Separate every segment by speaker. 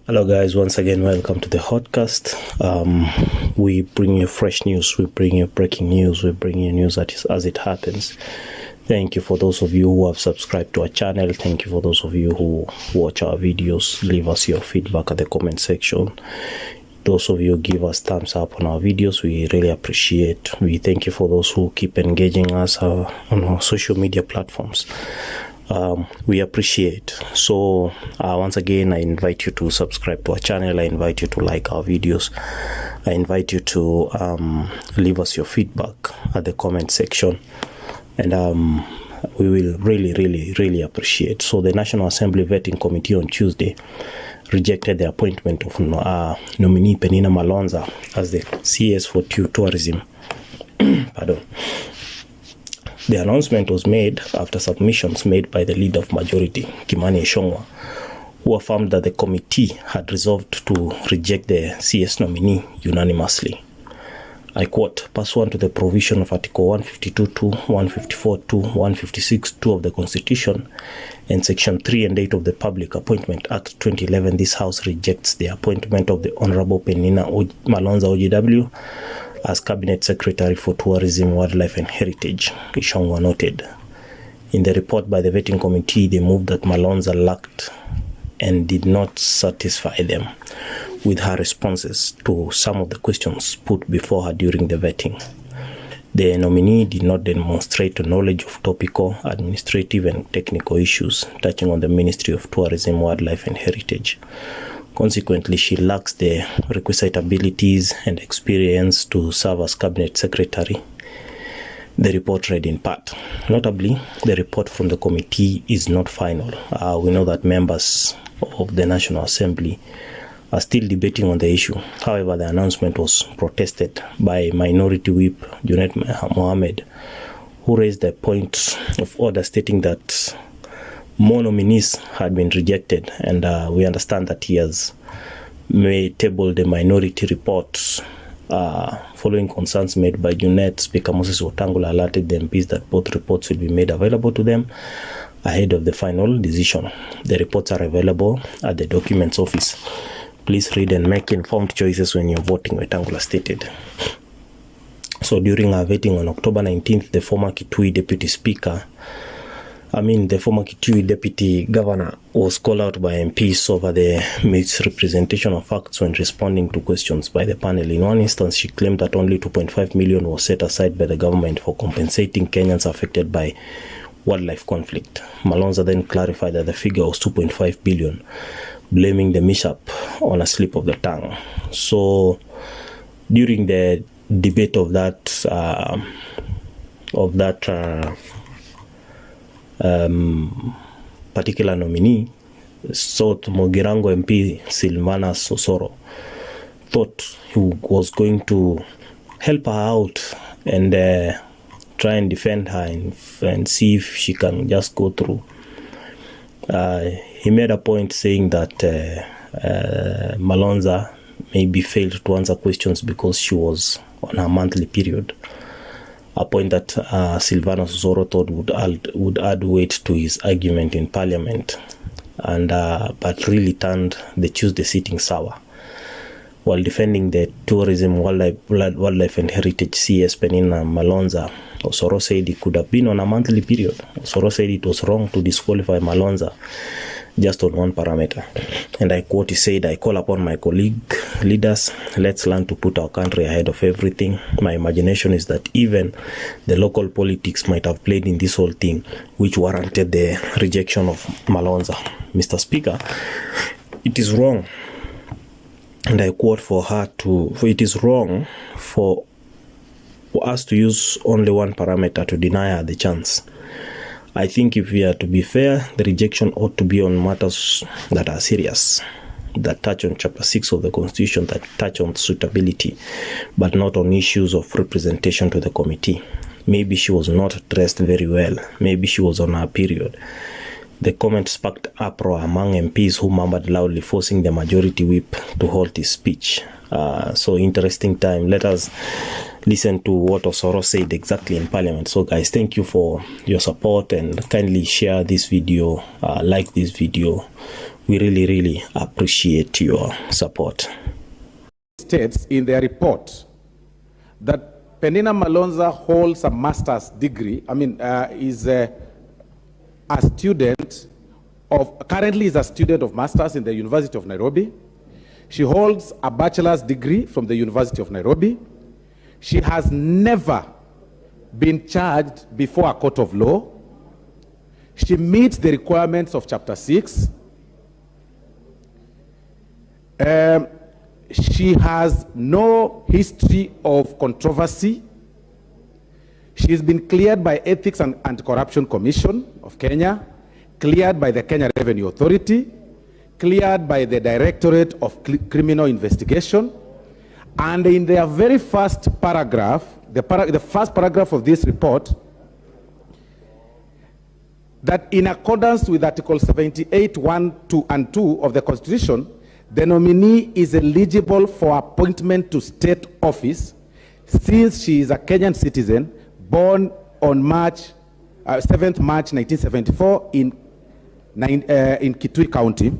Speaker 1: Hello guys, once again welcome to the podcast. We bring you fresh news, we bring you breaking news, we bring you news as it happens. Thank you for those of you who have subscribed to our channel. Thank you for those of you who watch our videos. Leave us your feedback at the comment section. Those of you who give us thumbs up on our videos, we really appreciate. We thank you for those who keep engaging us on our social media platforms. We appreciate. So once again, I invite you to subscribe to our channel. I invite you to like our videos. I invite you to leave us your feedback at the comment section, and we will really appreciate. So the National Assembly Vetting Committee on Tuesday rejected the appointment of nominee Penina Malonza as the CS for tourism. Pardon. The announcement was made after submissions made by the Leader of Majority, Kimani Ichung'wah, who affirmed that the committee had resolved to reject the CS nominee unanimously. I quote, "Pursuant to the provision of Article 152.2, 154.2, 156.2 of the Constitution and Section 3 and 8 of the Public Appointment Act 2011, this House rejects the appointment of the Honorable Penina Malonza OGW as Cabinet Secretary for Tourism, Wildlife and Heritage," Ichung'wah noted. In the report by the vetting committee, they moved that Malonza lacked and did not satisfy them with her responses to some of the questions put before her during the vetting. The nominee did not demonstrate knowledge of topical, administrative and technical issues touching on the Ministry of Tourism, Wildlife and Heritage. Consequently, she lacks the requisite abilities and experience to serve as Cabinet Secretary, the report read in part. Notably, the report from the committee is not final. We know that members of the National Assembly are still debating on the issue. However, the announcement was protested by Minority Whip Junet Mohammed, who raised the point of order stating that more nominees had been rejected, and we understand that he has tabled the minority report following concerns made by Junet. Speaker Moses Wetangula alerted the MPs that both reports will be made available to them ahead of the final decision. The reports are available at the documents office. Please read and make informed choices when you're voting, Wetangula stated. So during our vetting on October 19th, the former Kitui Deputy Governor was called out by MPs over the misrepresentation of facts when responding to questions by the panel. In one instance, she claimed that only 2.5 million was set aside by the government for compensating Kenyans affected by wildlife conflict. Malonza then clarified that the figure was 2.5 billion, blaming the mishap on a slip of the tongue. So during the debate of that particular nominee, South Mogirango MP Sylvanus Osoro thought he was going to help her out and try and defend her and see if she can just go through. He made a point saying that Malonza maybe failed to answer questions because she was on her monthly period. A point that Sylvanus Osoro thought would add weight to his argument in Parliament, and but really turned the Tuesday sitting sour. While defending the Tourism, Wildlife and Heritage CS Penina Malonza, Osoro said he could have been on a monthly period. Osoro said it was wrong to disqualify Malonza just on one parameter. And I quote, he said, "I call upon my colleague leaders, let's learn to put our country ahead of everything. My imagination is that even the local politics might have played in this whole thing, which warranted the rejection of Malonza." Mr. Speaker, it is wrong, and I quote, it is wrong for us to use only one parameter to deny her the chance. I think if we are to be fair, the rejection ought to be on matters that are serious, that touch on Chapter 6 of the Constitution, that touch on suitability, but not on issues of representation to the committee. Maybe she was not dressed very well. Maybe she was on her period. The comment sparked uproar among MPs who murmured loudly, forcing the majority whip to halt his speech. So interesting time. Let us listen to what Osoro said exactly in Parliament. So guys, thank you for your support, and kindly share this video, like this video We really, really appreciate your support.
Speaker 2: States in their report that Penina Malonza holds a master's degree, is a student currently is a student of master's in the University of Nairobi. She holds a bachelor's degree from the University of Nairobi. She has never been charged before a court of law. She meets the requirements of Chapter 6. She has no history of controversy. She's been cleared by Ethics and Anti-Corruption Commission of Kenya, cleared by the Kenya Revenue Authority, cleared by the Directorate of Criminal Investigation, and in their very first paragraph, the first paragraph of this report, that in accordance with Article 78, 1, 2, and 2 of the Constitution, the nominee is eligible for appointment to state office since she is a Kenyan citizen born on 7th March 1974 in Kitui County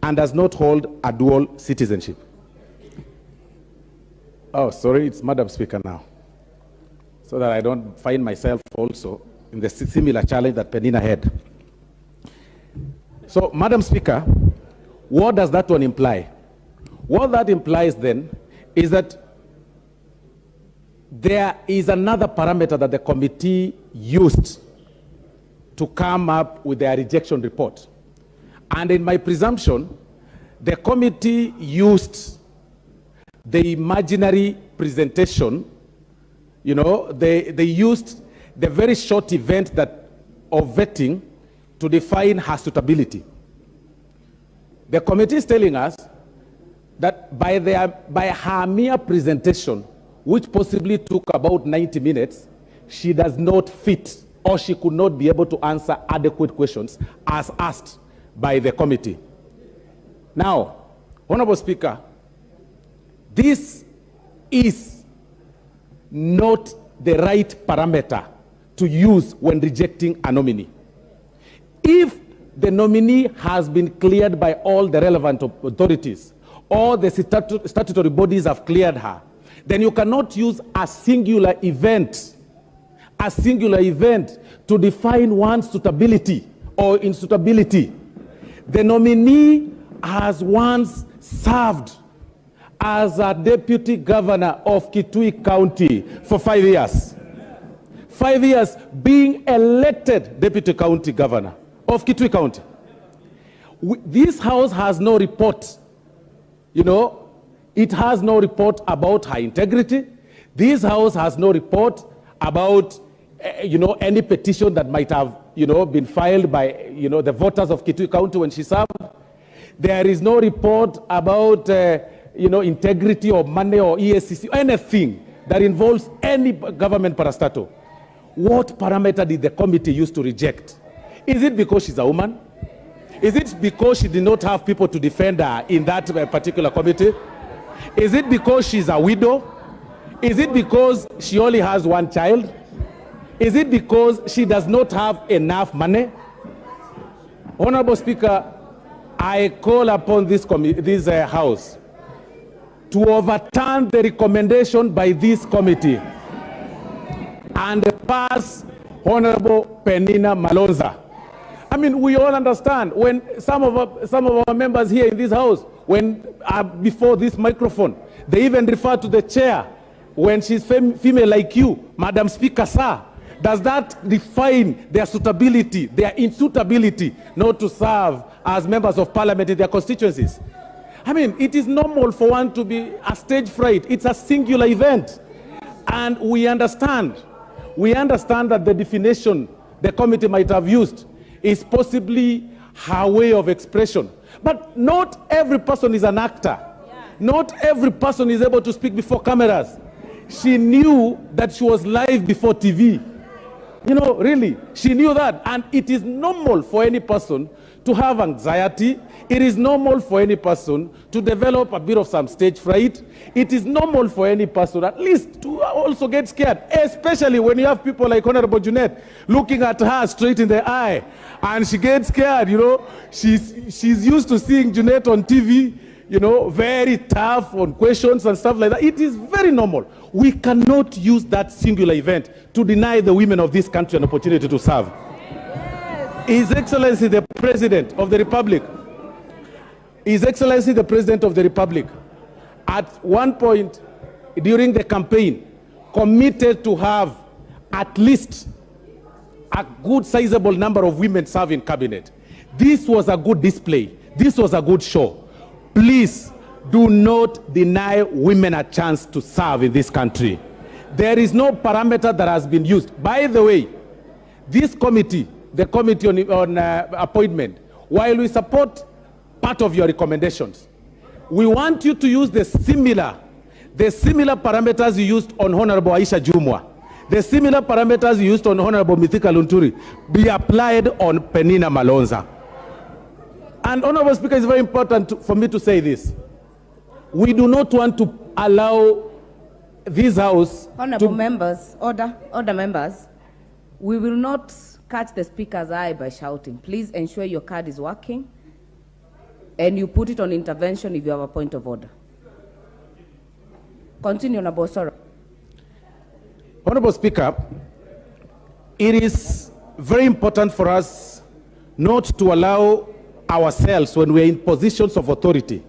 Speaker 2: and does not hold a dual citizenship. Oh, sorry, it's Madam Speaker now, so that I don't find myself also in the similar challenge that Penina had. So, Madam Speaker, what does that one imply? What that implies then is that there is another parameter that the committee used to come up with their rejection report. And in my presumption, the committee used the imaginary presentation, they used the very short event of vetting to define her suitability. The committee is telling us that by her mere presentation, which possibly took about 90 minutes, she does not fit, or she could not be able to answer adequate questions as asked by the committee. Now, Honorable Speaker, this is not the right parameter to use when rejecting a nominee. If the nominee has been cleared by all the relevant authorities, or the statutory bodies have cleared her, then you cannot use a singular event to define one's suitability or insuitability. The nominee has once served as a deputy governor of Kitui County for 5 years. 5 years being elected deputy county governor of Kitui County. This house has no report. It has no report about her integrity. This house has no report about, any petition that might have, been filed by, the voters of Kitui County when she served. There is no report about, integrity or money or ESCC, anything that involves any government parastatal. What parameter did the committee use to reject? Is it because she's a woman? Is it because she did not have people to defend her in that particular committee? Is it because she's a widow? Is it because she only has one child? Is it because she does not have enough money? Honorable Speaker, I call upon this House to overturn the recommendation by this committee and pass Honorable Penina Malonza. We all understand when some of our members here in this house, when before this microphone, they even refer to the chair when she's female like you, Madam Speaker, sir. Does that define their suitability, their insuitability, not to serve as members of parliament in their constituencies? It is normal for one to be a stage fright. It's a singular event. And we understand that the definition the committee might have used is possibly her way of expression. But not every person is an actor. Not every person is able to speak before cameras. She knew that she was live before TV. You know, really, she knew that. And it is normal for any person to have anxiety. It is normal for any person to develop a bit of some stage fright. It is normal for any person at least to also get scared, especially when you have people like Honorable Junet looking at her straight in the eye and she gets scared, you know. She's used to seeing Junet on TV, you know, very tough on questions and stuff like that. It is very normal. We cannot use that singular event to deny the women of this country an opportunity to serve. Yes. His Excellency the President of the Republic, His Excellency the President of the Republic, at one point during the campaign, committed to have at least a good sizable number of women serve in cabinet. This was a good display. This was a good show. Please do not deny women a chance to serve in this country. There is no parameter that has been used. By the way, this committee, the committee on appointment, while we support part of your recommendations, we want you to use the similar parameters you used on Honorable Aisha Jumwa, the similar parameters you used on Honorable Mithika Lunturi, be applied on Penina Malonza. And Honorable Speaker, it's very important for me to say this. We do not want to allow this House
Speaker 3: Honorable members, order members, we will not catch the Speaker's eye by shouting. Please ensure your card is working and you put it on intervention if you have a point of order. Continue, Honorable Osoro.
Speaker 2: Honorable Speaker, it is very important for us not to allow ourselves, when we are in positions of authority,